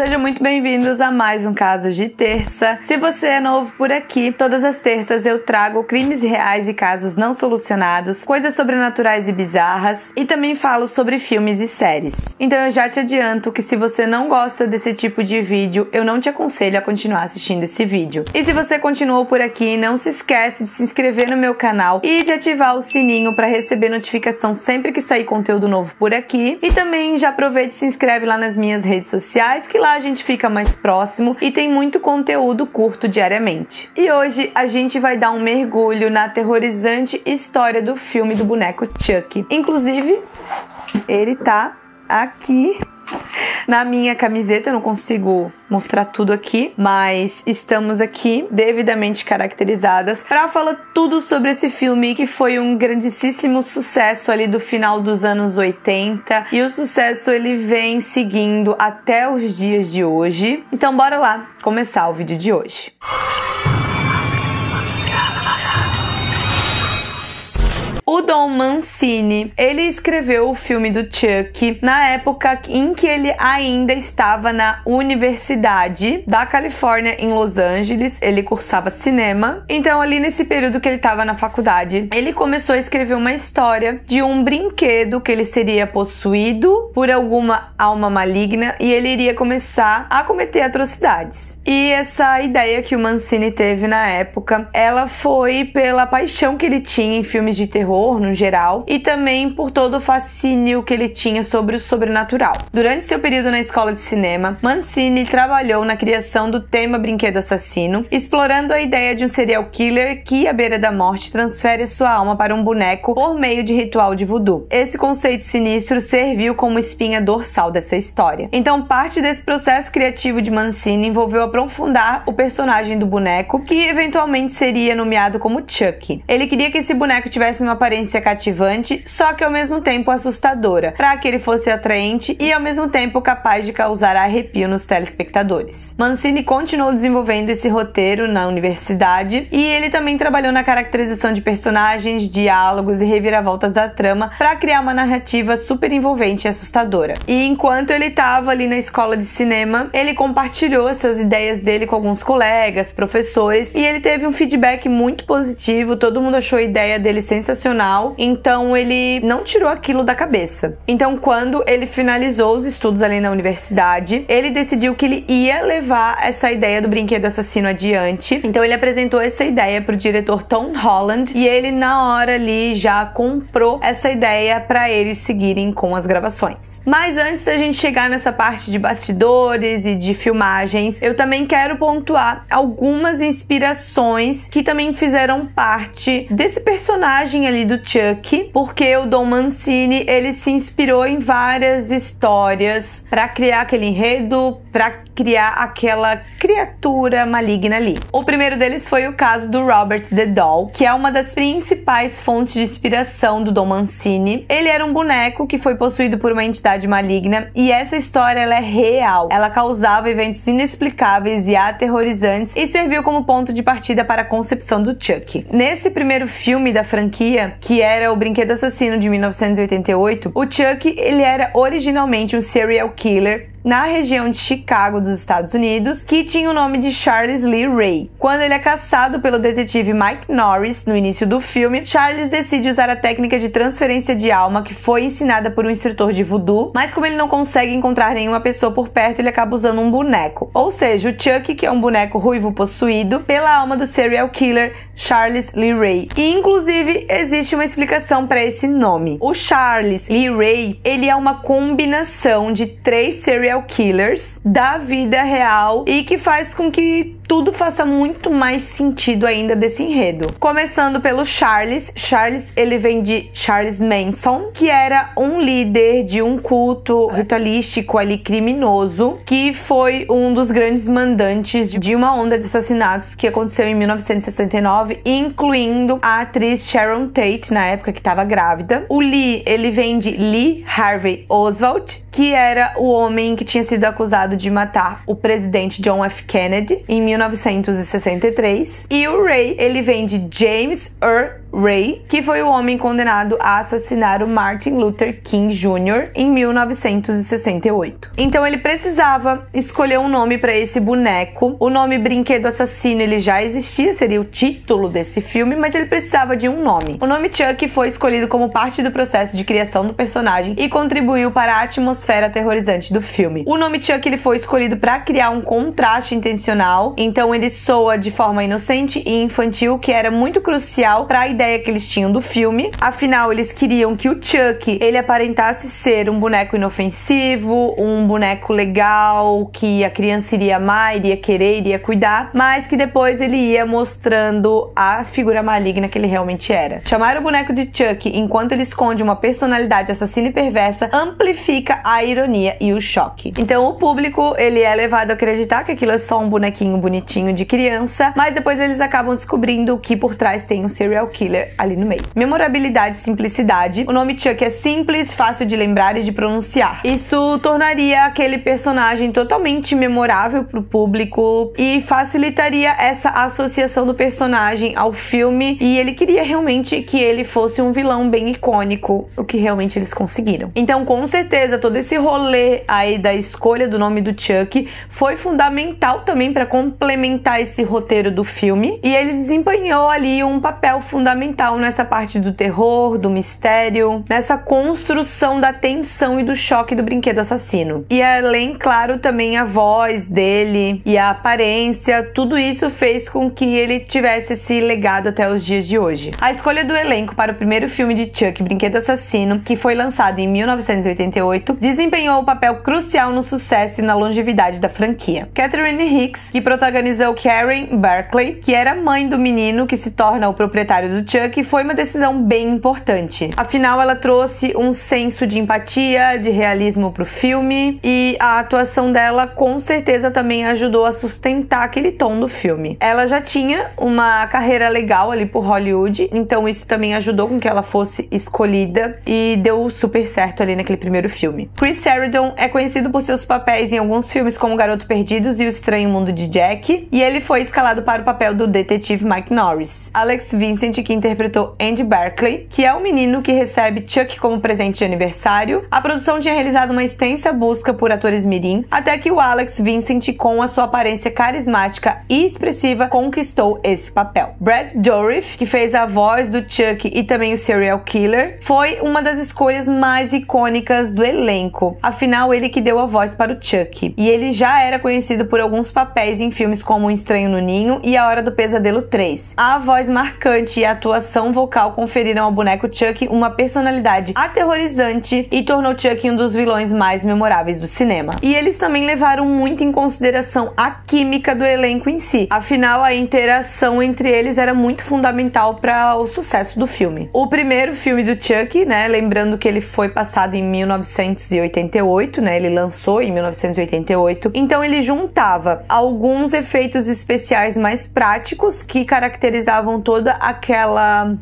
Sejam muito bem-vindos a mais um Casos de Terça. Se você é novo por aqui, todas as terças eu trago crimes reais e casos não solucionados, coisas sobrenaturais e bizarras, e também falo sobre filmes e séries. Então eu já te adianto que se você não gosta desse tipo de vídeo, eu não te aconselho a continuar assistindo esse vídeo. E se você continuou por aqui, não se esquece de se inscrever no meu canal e de ativar o sininho para receber notificação sempre que sair conteúdo novo por aqui. E também já aproveita e se inscreve lá nas minhas redes sociais, que lá a gente fica mais próximo e tem muito conteúdo curto diariamente. E hoje a gente vai dar um mergulho na aterrorizante história do filme do boneco Chucky. Inclusive, ele tá aqui na minha camiseta, eu não consigo mostrar tudo aqui, mas estamos aqui devidamente caracterizadas para falar tudo sobre esse filme que foi um grandíssimo sucesso ali do final dos anos 80 e o sucesso ele vem seguindo até os dias de hoje. Então bora lá começar o vídeo de hoje. O Don Mancini, ele escreveu o filme do Chucky na época em que ele ainda estava na Universidade da Califórnia em Los Angeles. Ele cursava cinema. Então ali nesse período que ele estava na faculdade, ele começou a escrever uma história de um brinquedo que ele seria possuído por alguma alma maligna e ele iria começar a cometer atrocidades. E essa ideia que o Mancini teve na época, ela foi pela paixão que ele tinha em filmes de terror no geral e também por todo o fascínio que ele tinha sobre o sobrenatural. Durante seu período na escola de cinema, Mancini trabalhou na criação do tema Brinquedo Assassino, explorando a ideia de um serial killer que, à beira da morte, transfere sua alma para um boneco por meio de ritual de voodoo. Esse conceito sinistro serviu como espinha dorsal dessa história. Então, parte desse processo criativo de Mancini envolveu aprofundar o personagem do boneco, que eventualmente seria nomeado como Chucky. Ele queria que esse boneco tivesse uma aparência cativante, só que ao mesmo tempo assustadora, para que ele fosse atraente e ao mesmo tempo capaz de causar arrepio nos telespectadores. Mancini continuou desenvolvendo esse roteiro na universidade e ele também trabalhou na caracterização de personagens, diálogos e reviravoltas da trama para criar uma narrativa super envolvente e assustadora. E enquanto ele estava ali na escola de cinema, ele compartilhou essas ideias dele com alguns colegas, professores, e ele teve um feedback muito positivo, todo mundo achou a ideia dele sensacional. Então ele não tirou aquilo da cabeça. Então quando ele finalizou os estudos ali na universidade, ele decidiu que ele ia levar essa ideia do brinquedo assassino adiante. Então ele apresentou essa ideia pro diretor Tom Holland e ele na hora ali já comprou essa ideia para eles seguirem com as gravações. Mas antes da gente chegar nessa parte de bastidores e de filmagens, eu também quero pontuar algumas inspirações que também fizeram parte desse personagem ali do Chucky, porque o Don Mancini, ele se inspirou em várias histórias para criar aquele enredo, para criar aquela criatura maligna ali. O primeiro deles foi o caso do Robert the Doll, que é uma das principais fontes de inspiração do Don Mancini. Ele era um boneco que foi possuído por uma entidade maligna e essa história ela é real. Ela causava eventos inexplicáveis e aterrorizantes e serviu como ponto de partida para a concepção do Chucky. Nesse primeiro filme da franquia, que era o Brinquedo Assassino de 1988, o Chucky ele era originalmente um serial killer na região de Chicago, dos Estados Unidos, que tinha o nome de Charles Lee Ray. Quando ele é caçado pelo detetive Mike Norris no início do filme, Charles decide usar a técnica de transferência de alma que foi ensinada por um instrutor de voodoo, mas como ele não consegue encontrar nenhuma pessoa por perto, ele acaba usando um boneco. Ou seja, o Chucky, que é um boneco ruivo possuído pela alma do serial killer Charles Lee Ray. E inclusive existe uma explicação para esse nome. O Charles Lee Ray, ele é uma combinação de 3 serial killers da vida real e que faz com que tudo faça muito mais sentido ainda desse enredo. Começando pelo Charles. Charles, ele vem de Charles Manson, que era um líder de um culto ritualístico ali criminoso, que foi um dos grandes mandantes de uma onda de assassinatos que aconteceu em 1969, incluindo a atriz Sharon Tate, na época que estava grávida. O Lee, ele vem de Lee Harvey Oswald, que era o homem que tinha sido acusado de matar o presidente John F. Kennedy em 1963. E o Ray, ele vem de James Earl Ray, que foi o homem condenado a assassinar o Martin Luther King Jr. em 1968. Então ele precisava escolher um nome para esse boneco. O nome Brinquedo Assassino ele já existia, seria o título desse filme, mas ele precisava de um nome. O nome Chuck foi escolhido como parte do processo de criação do personagem e contribuiu para a atmosfera aterrorizante do filme. O nome Chuck ele foi escolhido para criar um contraste intencional, então ele soa de forma inocente e infantil, que era muito crucial para a ideia que eles tinham do filme. Afinal, eles queriam que o Chuck ele aparentasse ser um boneco inofensivo, um boneco legal, que a criança iria amar, iria querer, iria cuidar, mas que depois ele ia mostrando a figura maligna que ele realmente era. Chamar o boneco de Chuck enquanto ele esconde uma personalidade assassina e perversa amplifica a ironia e o choque. Então o público ele é levado a acreditar que aquilo é só um bonequinho bonitinho de criança, mas depois eles acabam descobrindo que por trás tem um serial killer ali no meio. Memorabilidade e simplicidade. O nome Chuck é simples, fácil de lembrar e de pronunciar. Isso tornaria aquele personagem totalmente memorável para o público e facilitaria essa associação do personagem ao filme, e ele queria realmente que ele fosse um vilão bem icônico, o que realmente eles conseguiram. Então, com certeza, todo esse rolê aí da escolha do nome do Chuck foi fundamental também para complementar esse roteiro do filme, e ele desempenhou ali um papel fundamental nessa parte do terror, do mistério, nessa construção da tensão e do choque do brinquedo assassino. E além, claro, também a voz dele e a aparência, tudo isso fez com que ele tivesse esse legado até os dias de hoje. A escolha do elenco para o primeiro filme de Chuck, Brinquedo Assassino, que foi lançado em 1988, desempenhou um papel crucial no sucesso e na longevidade da franquia. Catherine Hicks, que protagonizou Karen Barkley, que era mãe do menino que se torna o proprietário do Chuck, foi uma decisão bem importante. Afinal, ela trouxe um senso de empatia, de realismo pro filme, e a atuação dela com certeza também ajudou a sustentar aquele tom do filme. Ela já tinha uma carreira legal ali por Hollywood, então isso também ajudou com que ela fosse escolhida e deu super certo ali naquele primeiro filme. Chris Sarandon é conhecido por seus papéis em alguns filmes como Garoto Perdidos e O Estranho Mundo de Jack, e ele foi escalado para o papel do detetive Mike Norris. Alex Vincent, que interpretou Andy Barkley, que é o menino que recebe Chuck como presente de aniversário. A produção tinha realizado uma extensa busca por atores mirim, até que o Alex Vincent, com a sua aparência carismática e expressiva, conquistou esse papel. Brad Dourif, que fez a voz do Chuck e também o serial killer, foi uma das escolhas mais icônicas do elenco. Afinal, ele que deu a voz para o Chuck. E ele já era conhecido por alguns papéis em filmes como Um Estranho no Ninho e A Hora do Pesadelo 3. A voz marcante e a atuação vocal conferiram ao boneco Chuck uma personalidade aterrorizante e tornou Chuck um dos vilões mais memoráveis do cinema. E eles também levaram muito em consideração a química do elenco em si. Afinal, a interação entre eles era muito fundamental para o sucesso do filme. O primeiro filme do Chuck, né, lembrando que ele foi passado em 1988, né, ele lançou em 1988, então ele juntava alguns efeitos especiais mais práticos que caracterizavam toda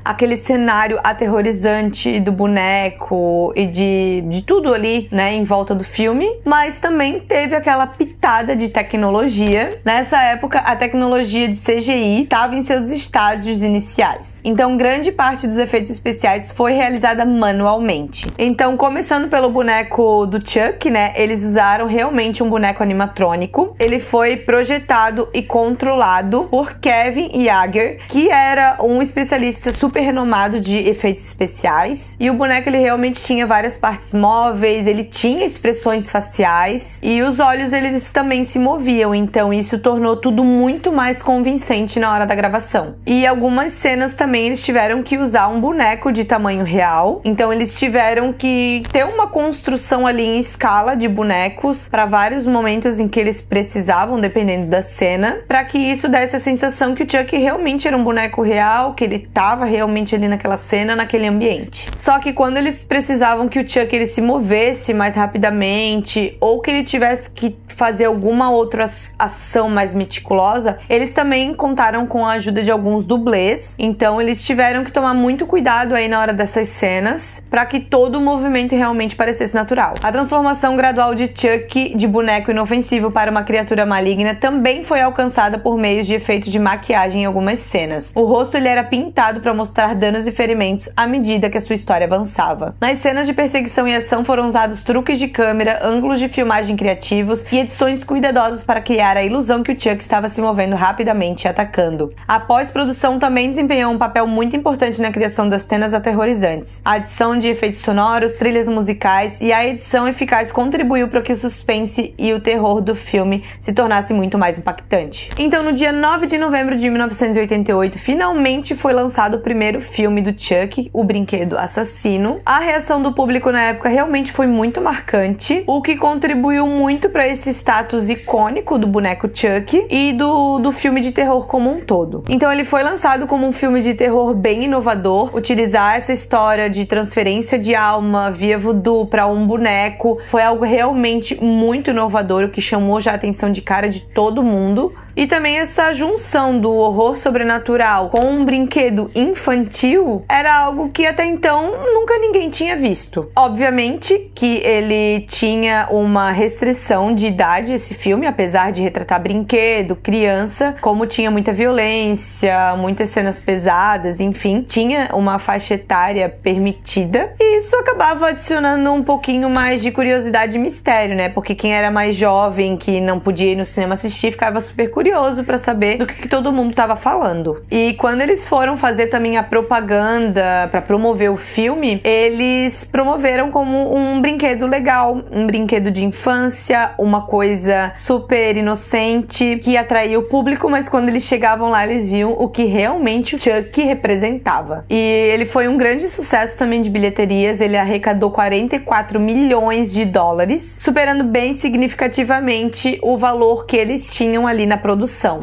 aquele cenário aterrorizante do boneco e de tudo ali, né, em volta do filme, mas também teve aquela pitada de tecnologia. Nessa época, a tecnologia de CGI estava em seus estágios iniciais. Então, grande parte dos efeitos especiais foi realizada manualmente. Então, começando pelo boneco do Chuck, né, eles usaram realmente um boneco animatrônico. Ele foi projetado e controlado por Kevin Yeager, que era um especialista super renomado de efeitos especiais. E o boneco, ele realmente tinha várias partes móveis, ele tinha expressões faciais e os olhos, eles também se moviam. Então, isso tornou tudo muito mais convincente na hora da gravação. E algumas cenas também eles tiveram que usar um boneco de tamanho real, então eles tiveram que ter uma construção ali em escala de bonecos para vários momentos em que eles precisavam, dependendo da cena, para que isso desse a sensação que o Chuck realmente era um boneco real, que ele estava realmente ali naquela cena, naquele ambiente. Só que quando eles precisavam que o Chuck ele se movesse mais rapidamente ou que ele tivesse que fazer alguma outra ação mais meticulosa, eles também contaram com a ajuda de alguns dublês, então eles tiveram que tomar muito cuidado aí na hora dessas cenas para que todo o movimento realmente parecesse natural. sobrenatural. A transformação gradual de Chuck de boneco inofensivo para uma criatura maligna também foi alcançada por meio de efeitos de maquiagem em algumas cenas. O rosto ele era pintado para mostrar danos e ferimentos à medida que a sua história avançava. Nas cenas de perseguição e ação foram usados truques de câmera, ângulos de filmagem criativos e edições cuidadosas para criar a ilusão que o Chuck estava se movendo rapidamente e atacando. A pós-produção também desempenhou um papel muito importante na criação das cenas aterrorizantes. A adição de efeitos sonoros, trilhas musicais e a edição eficaz contribuiu para que o suspense e o terror do filme se tornasse muito mais impactante. Então, no dia 9 de novembro de 1988, finalmente foi lançado o primeiro filme do Chuck, O Brinquedo Assassino. A reação do público na época realmente foi muito marcante, o que contribuiu muito para esse status icônico do boneco Chuck e do filme de terror como um todo. Então ele foi lançado como um filme de terror bem inovador. Utilizar essa história de transferência de alma via voodoo para um boneco foi algo realmente muito inovador, o que chamou já a atenção de cara de todo mundo. E também essa junção do horror sobrenatural com um brinquedo infantil era algo que até então nunca ninguém tinha visto. Obviamente que ele tinha uma restrição de idade, esse filme, apesar de retratar brinquedo, criança, como tinha muita violência, muitas cenas pesadas, enfim, tinha uma faixa etária permitida. E isso acabava adicionando um pouquinho mais de curiosidade e mistério, né? Porque quem era mais jovem, que não podia ir no cinema assistir, ficava super curioso para saber do que todo mundo estava falando. E quando eles foram fazer também a propaganda para promover o filme, eles promoveram como um brinquedo legal, um brinquedo de infância, uma coisa super inocente que atraía o público, mas quando eles chegavam lá eles viam o que realmente o Chuck representava. E ele foi um grande sucesso também de bilheterias, ele arrecadou 44 milhões de dólares, superando bem significativamente o valor que eles tinham ali na produção.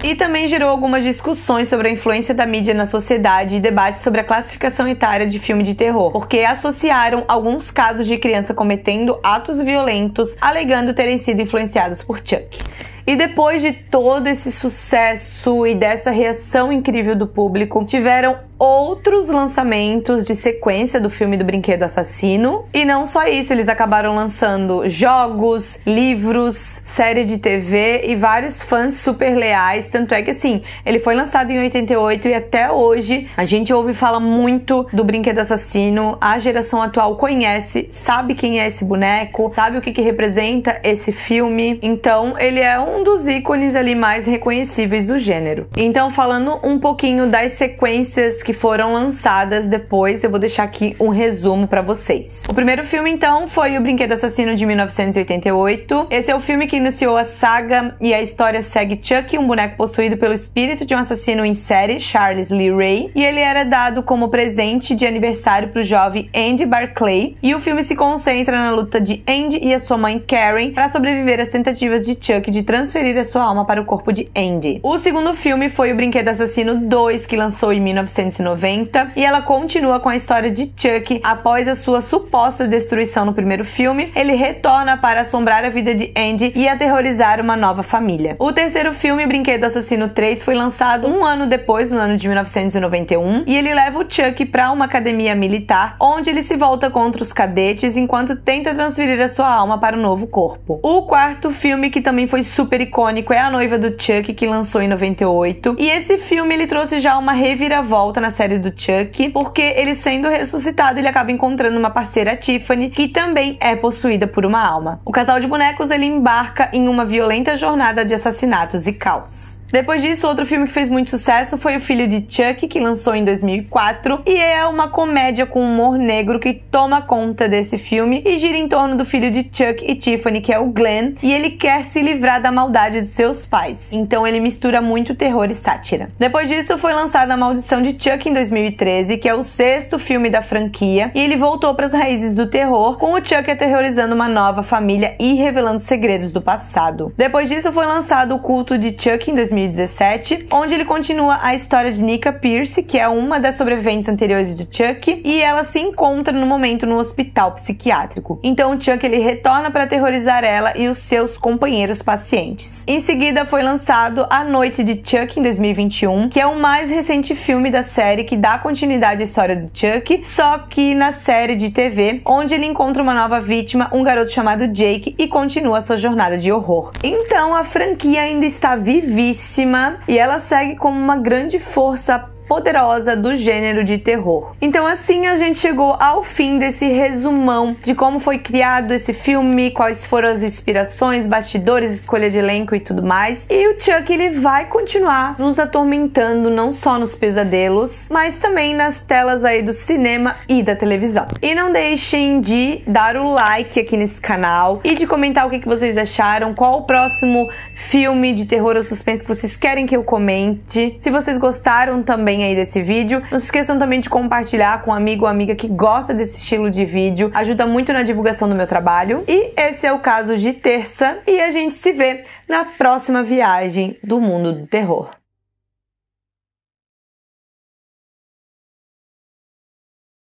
E também gerou algumas discussões sobre a influência da mídia na sociedade e debates sobre a classificação etária de filme de terror, porque associaram alguns casos de criança cometendo atos violentos, alegando terem sido influenciados por Chuck. E depois de todo esse sucesso e dessa reação incrível do público, tiveram outros lançamentos de sequência do filme do Brinquedo Assassino. E não só isso, eles acabaram lançando jogos, livros, série de TV e vários fãs super leais. Tanto é que, assim, ele foi lançado em 88 e até hoje a gente ouve falar muito do Brinquedo Assassino. A geração atual conhece, sabe quem é esse boneco, sabe o que representa esse filme. Então, ele é um dos ícones ali mais reconhecíveis do gênero. Então, falando um pouquinho das sequências que foram lançadas depois, eu vou deixar aqui um resumo pra vocês. O primeiro filme, então, foi O Brinquedo Assassino de 1988. Esse é o filme que iniciou a saga e a história segue Chuck, um boneco possuído pelo espírito de um assassino em série, Charles Lee Ray, e ele era dado como presente de aniversário pro jovem Andy Barclay, e o filme se concentra na luta de Andy e a sua mãe Karen para sobreviver às tentativas de Chuck de transferir a sua alma para o corpo de Andy. O segundo filme foi O Brinquedo Assassino 2, que lançou em 1990, e ela continua com a história de Chuck. Após a sua suposta destruição no primeiro filme, ele retorna para assombrar a vida de Andy e aterrorizar uma nova família. O terceiro filme, Brinquedo Assassino 3, foi lançado um ano depois, no ano de 1991, e ele leva o Chuck para uma academia militar, onde ele se volta contra os cadetes enquanto tenta transferir a sua alma para o novo corpo. O quarto filme, que também foi super icônico, é A Noiva do Chuck, que lançou em 98, e esse filme ele trouxe já uma reviravolta na série do Chuck, porque ele sendo ressuscitado, ele acaba encontrando uma parceira, Tiffany, que também é possuída por uma alma. O casal de bonecos ele embarca em uma violenta jornada de assassinatos e caos. Depois disso, outro filme que fez muito sucesso foi O Filho de Chuck, que lançou em 2004, e é uma comédia com humor negro que toma conta desse filme e gira em torno do filho de Chuck e Tiffany, que é o Glenn, e ele quer se livrar da maldade de seus pais. Então ele mistura muito terror e sátira. Depois disso, foi lançada A Maldição de Chuck em 2013, que é o sexto filme da franquia, e ele voltou para as raízes do terror, com o Chuck aterrorizando uma nova família e revelando segredos do passado. Depois disso, foi lançado O Culto de Chuck em 2014, 2017, onde ele continua a história de Nika Pierce, que é uma das sobreviventes anteriores do Chuck, e ela se encontra no momento no hospital psiquiátrico. Então o Chuck ele retorna para aterrorizar ela e os seus companheiros pacientes. Em seguida foi lançado A Noite de Chuck em 2021, que é o mais recente filme da série que dá continuidade à história do Chuck, só que na série de TV, onde ele encontra uma nova vítima, um garoto chamado Jake, e continua a sua jornada de horror. Então a franquia ainda está vivíssima e ela segue como uma grande força poderosa do gênero de terror. Então assim a gente chegou ao fim desse resumão de como foi criado esse filme, quais foram as inspirações, bastidores, escolha de elenco e tudo mais. E o Chuck ele vai continuar nos atormentando não só nos pesadelos, mas também nas telas aí do cinema e da televisão. E não deixem de dar o like aqui nesse canal e de comentar o que vocês acharam, qual o próximo filme de terror ou suspense que vocês querem que eu comente. Se vocês gostaram também aí desse vídeo, não se esqueçam também de compartilhar com um amigo ou amiga que gosta desse estilo de vídeo, ajuda muito na divulgação do meu trabalho. E esse é o Caso de Terça, e a gente se vê na próxima viagem do mundo do terror.